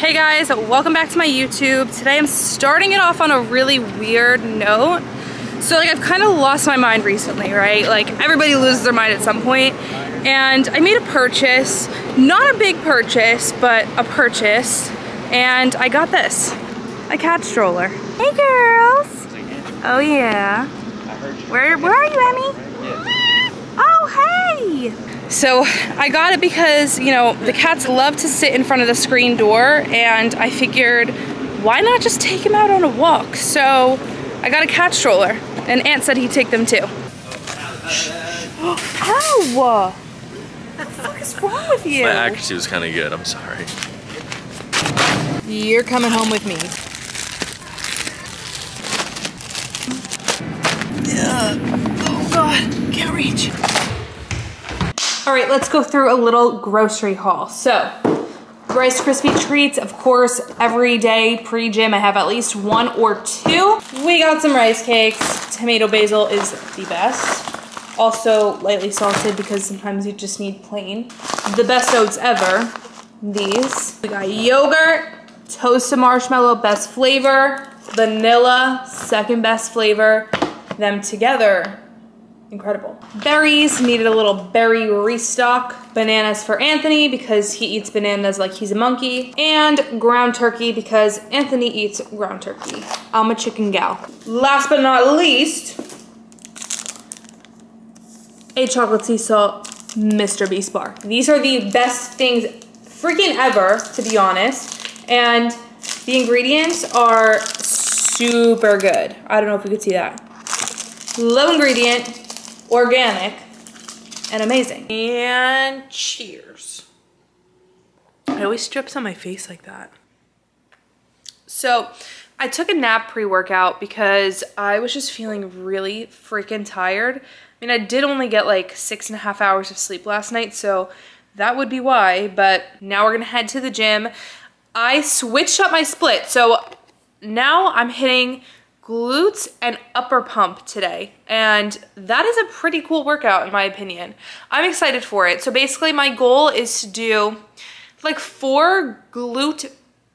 Hey guys, welcome back to my YouTube. Today I'm starting it off on a really weird note. So like I've kind of lost my mind recently, right? Like everybody loses their mind at some point. And I made a purchase, not a big purchase, but a purchase. And I got this, a cat stroller. Hey girls. Oh yeah. Where are you, Emmy? Oh hey. So I got it because, you know, the cats love to sit in front of the screen door, and I figured, why not just take him out on a walk? So I got a cat stroller, and Aunt said he'd take them too. Ow! What the fuck is wrong with you? My accuracy was kind of good, I'm sorry. You're coming home with me. Oh God, can't reach. All right, let's go through a little grocery haul. So, Rice Krispie treats, of course, every day pre-gym I have at least 1 or 2. We got some rice cakes. Tomato basil is the best. Also lightly salted because sometimes you just need plain. The best oats ever, these. We got yogurt, toasted marshmallow, best flavor, vanilla, second best flavor. Them together, incredible. Berries, needed a little berry restock. Bananas for Anthony because he eats bananas like he's a monkey. And ground turkey because Anthony eats ground turkey. I'm a chicken gal. Last but not least, a chocolate sea salt Mr. Beast bar. These are the best things freaking ever, to be honest. And the ingredients are super good. I don't know if you could see that. Low ingredient, organic, and amazing. And cheers. I always drips on my face like that. So I took a nap pre-workout because I was just feeling really freaking tired. I mean, I did only get like 6.5 hours of sleep last night, so that would be why, but now we're gonna head to the gym. I switched up my split, so now I'm hitting glutes and upper pump today, and that is a pretty cool workout in my opinion. I'm excited for it. So basically my goal is to do like 4 glute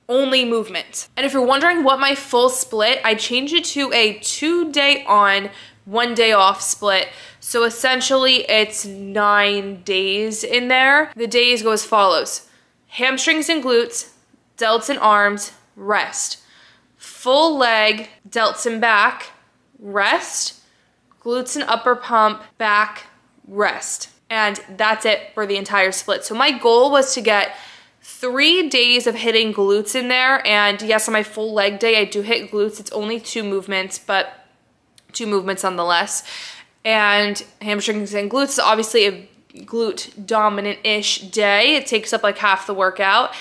only movements. And if you're wondering what my full split, I changed it to a 2-day on, 1 day off split. So essentially it's 9 days in there. The days go as follows: hamstrings and glutes, delts and arms, rest. Full leg, delts and back, rest, glutes and upper pump, back, rest. And that's it for the entire split. So my goal was to get 3 days of hitting glutes in there. And yes, on my full leg day, I do hit glutes. It's only 2 movements, but 2 movements nonetheless. And hamstrings and glutes is obviously a glute dominant-ish day. It takes up like half the workout.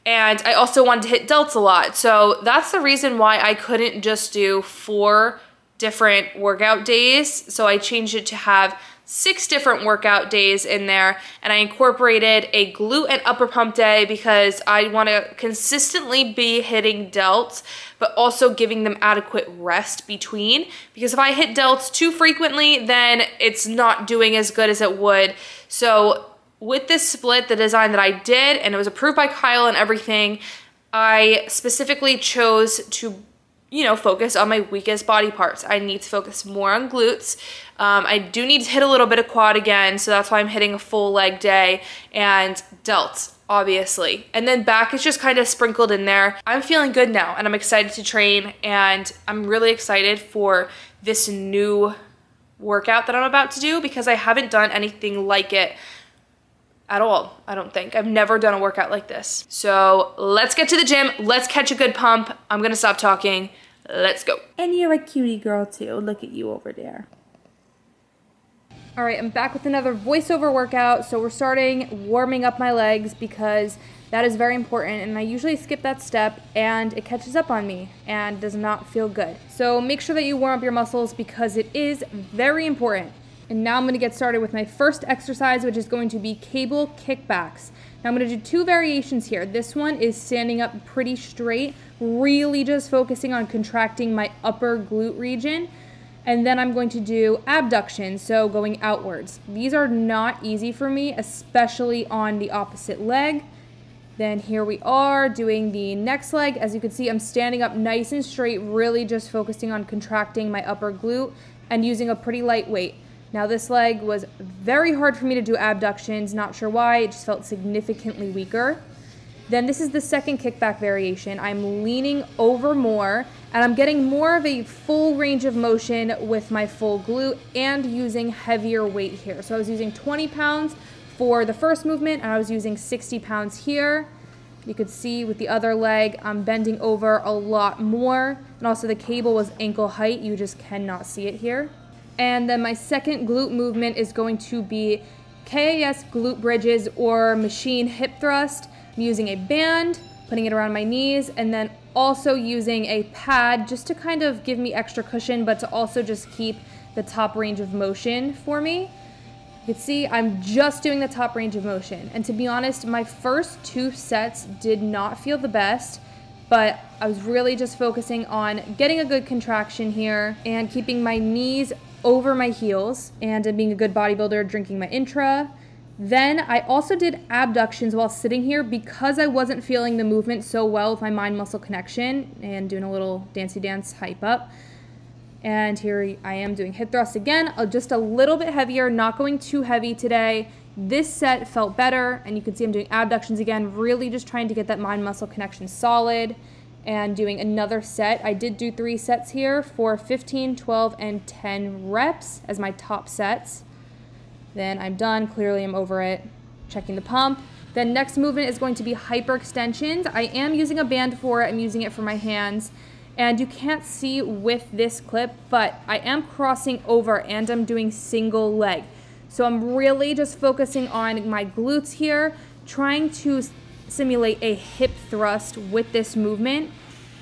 And I also wanted to hit delts a lot. So that's the reason why I couldn't just do 4 different workout days. So I changed it to have 6 different workout days in there. And I incorporated a glute and upper pump day because I want to consistently be hitting delts, but also giving them adequate rest between. Because if I hit delts too frequently, then it's not doing as good as it would. So with this split, the design that I did, and it was approved by Kyle and everything, I specifically chose to, you know, focus on my weakest body parts. I need to focus more on glutes. I do need to hit a little bit of quad again, so that's why I'm hitting a full leg day, and delts, obviously. And then back is just kind of sprinkled in there. I'm feeling good now, and I'm excited to train, and I'm really excited for this new workout that I'm about to do because I haven't done anything like it at all, I don't think. I've never done a workout like this. So let's get to the gym. Let's catch a good pump. I'm gonna stop talking. Let's go. And you're a cutie girl too. Look at you over there. All right, I'm back with another voiceover workout. So we're starting warming up my legs because that is very important, and I usually skip that step and it catches up on me and does not feel good. So make sure that you warm up your muscles because it is very important. And now I'm gonna get started with my first exercise, which is going to be cable kickbacks. Now I'm gonna do 2 variations here. This one is standing up pretty straight, really just focusing on contracting my upper glute region. And then I'm going to do abduction, so going outwards. These are not easy for me, especially on the opposite leg. Then here we are doing the next leg. As you can see, I'm standing up nice and straight, really just focusing on contracting my upper glute and using a pretty light weight. Now this leg was very hard for me to do abductions, not sure why, it just felt significantly weaker. Then this is the second kickback variation. I'm leaning over more and I'm getting more of a full range of motion with my full glute and using heavier weight here. So I was using 20 pounds for the first movement and I was using 60 pounds here. You could see with the other leg, I'm bending over a lot more. And also the cable was ankle height. You just cannot see it here. And then my second glute movement is going to be KAS glute bridges or machine hip thrust. I'm using a band, putting it around my knees, and then also using a pad just to kind of give me extra cushion, but to also just keep the top range of motion for me. You can see I'm just doing the top range of motion. And to be honest, my first 2 sets did not feel the best, but I was really just focusing on getting a good contraction here and keeping my knees over my heels and being a good bodybuilder, drinking my intra. Then I also did abductions while sitting here because I wasn't feeling the movement so well with my mind-muscle connection and doing a little dancey dance hype up. And here I am doing hip thrusts again, just a little bit heavier, not going too heavy today. This set felt better, and you can see I'm doing abductions again, really just trying to get that mind-muscle connection solid and doing another set. I did do 3 sets here for 15, 12, and 10 reps as my top sets. Then I'm done. Clearly I'm over it. Checking the pump. Then next movement is going to be hyperextensions. I am using a band for it. I'm using it for my hands. And you can't see with this clip, but I am crossing over and I'm doing single leg. So I'm really just focusing on my glutes here, trying to simulate a hip thrust with this movement.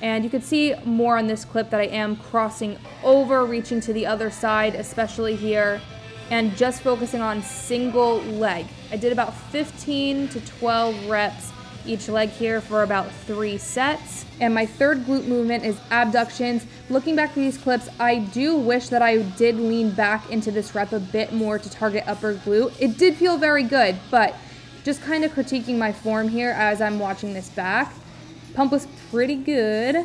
And you can see more on this clip that I am crossing over, reaching to the other side, especially here, and just focusing on single leg. I did about 15 to 12 reps each leg here for about 3 sets. And my third glute movement is abductions. Looking back at these clips, I do wish that I did lean back into this rep a bit more to target upper glute. It did feel very good, but just kind of critiquing my form here as I'm watching this back. Pump was pretty good.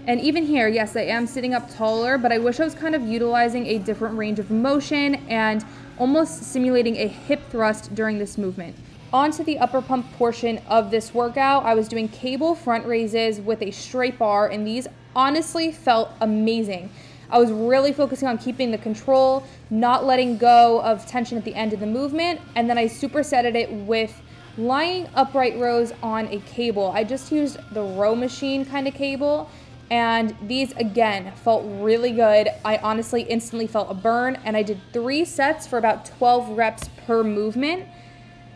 And even here, yes, I am sitting up taller, but I wish I was kind of utilizing a different range of motion and almost simulating a hip thrust during this movement. On to the upper pump portion of this workout, I was doing cable front raises with a straight bar, and these honestly felt amazing. I was really focusing on keeping the control, not letting go of tension at the end of the movement, and then I supersetted it with lying upright rows on a cable. I just used the row machine kind of cable, and these again felt really good. I honestly instantly felt a burn, and I did 3 sets for about 12 reps per movement.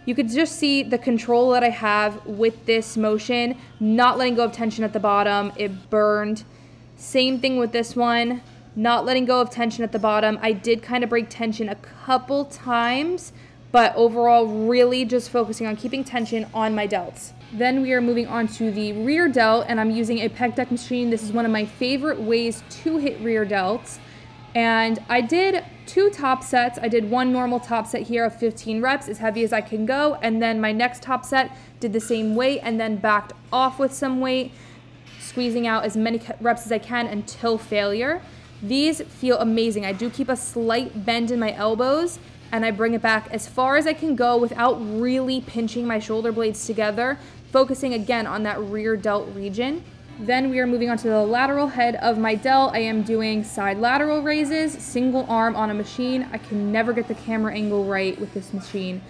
You could just see the control that I have with this motion, not letting go of tension at the bottom. It burned. Same thing with this one, not letting go of tension at the bottom. I did kind of break tension a couple times, but overall really just focusing on keeping tension on my delts. Then we are moving on to the rear delt, and I'm using a pec deck machine. This is one of my favorite ways to hit rear delts. And I did 2 top sets. I did 1 normal top set here of 15 reps, as heavy as I can go. And then my next top set did the same weight and then backed off with some weight, squeezing out as many reps as I can until failure. These feel amazing. I do keep a slight bend in my elbows, and I bring it back as far as I can go without really pinching my shoulder blades together, focusing again on that rear delt region. Then we are moving on to the lateral head of my delt. I am doing side lateral raises, single arm on a machine. I can never get the camera angle right with this machine,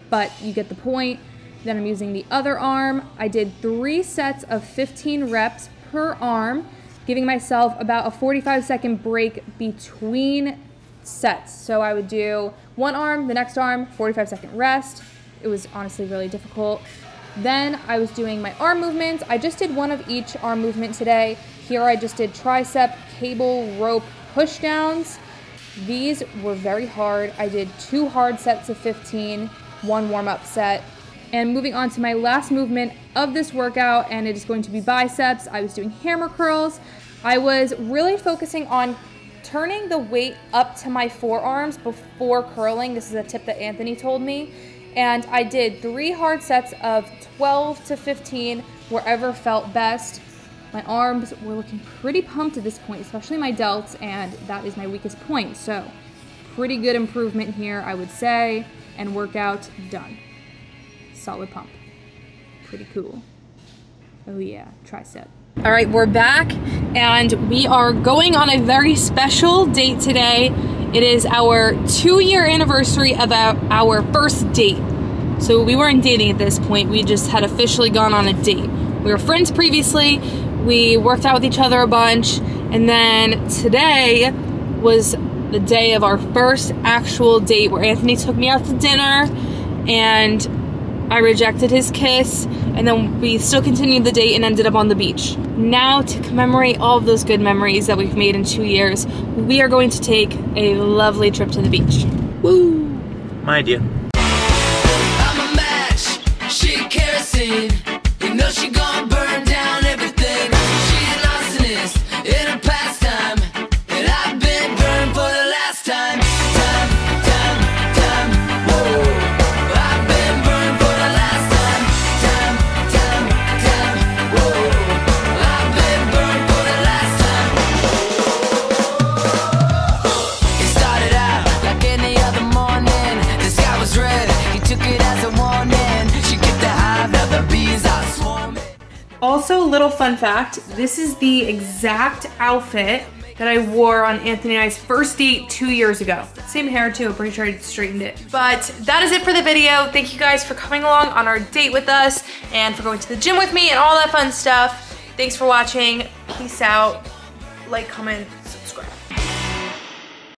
but you get the point. Then I'm using the other arm. I did 3 sets of 15 reps per arm, giving myself about a 45-second break between sets. So I would do 1 arm, the next arm, 45-second rest. It was honestly really difficult. Then I was doing my arm movements. I just did 1 of each arm movement today. Here I just did tricep, cable, rope, push downs. These were very hard. I did 2 hard sets of 15, 1 warm-up set. And moving on to my last movement of this workout, and it is going to be biceps. I was doing hammer curls. I was really focusing on turning the weight up to my forearms before curling. This is a tip that Anthony told me. And I did 3 hard sets of 12 to 15, wherever felt best. My arms were looking pretty pumped at this point, especially my delts, and that is my weakest point. So pretty good improvement here, I would say, and workout done. Solid pump. Pretty cool. Oh yeah, tricep. All right, we're back, and we are going on a very special date today. It is our 2-year anniversary of our first date. So we weren't dating at this point, we just had officially gone on a date. We were friends previously, we worked out with each other a bunch, and then today was the day of our first actual date where Anthony took me out to dinner, and I rejected his kiss, and then we still continued the date and ended up on the beach. Now, to commemorate all of those good memories that we've made in 2 years, we are going to take a lovely trip to the beach. Woo! My idea. I'm a match, she kerosene. You know she gon' burn down everything. She an arsonist in her pastime, and I've been burned for the last time. Whoa. I've been burned for the last time. Whoa. I've been burned for the last time. It started out like any other morning. The sky was red, he took it as a warning. She kicked the hive, now the bees are swarming. Also, little fun fact, this is the exact outfit that I wore on Anthony and I's first date 2 years ago. Same hair too, I'm pretty sure I straightened it. But that is it for the video. Thank you guys for coming along on our date with us and for going to the gym with me and all that fun stuff. Thanks for watching. Peace out. Like, comment,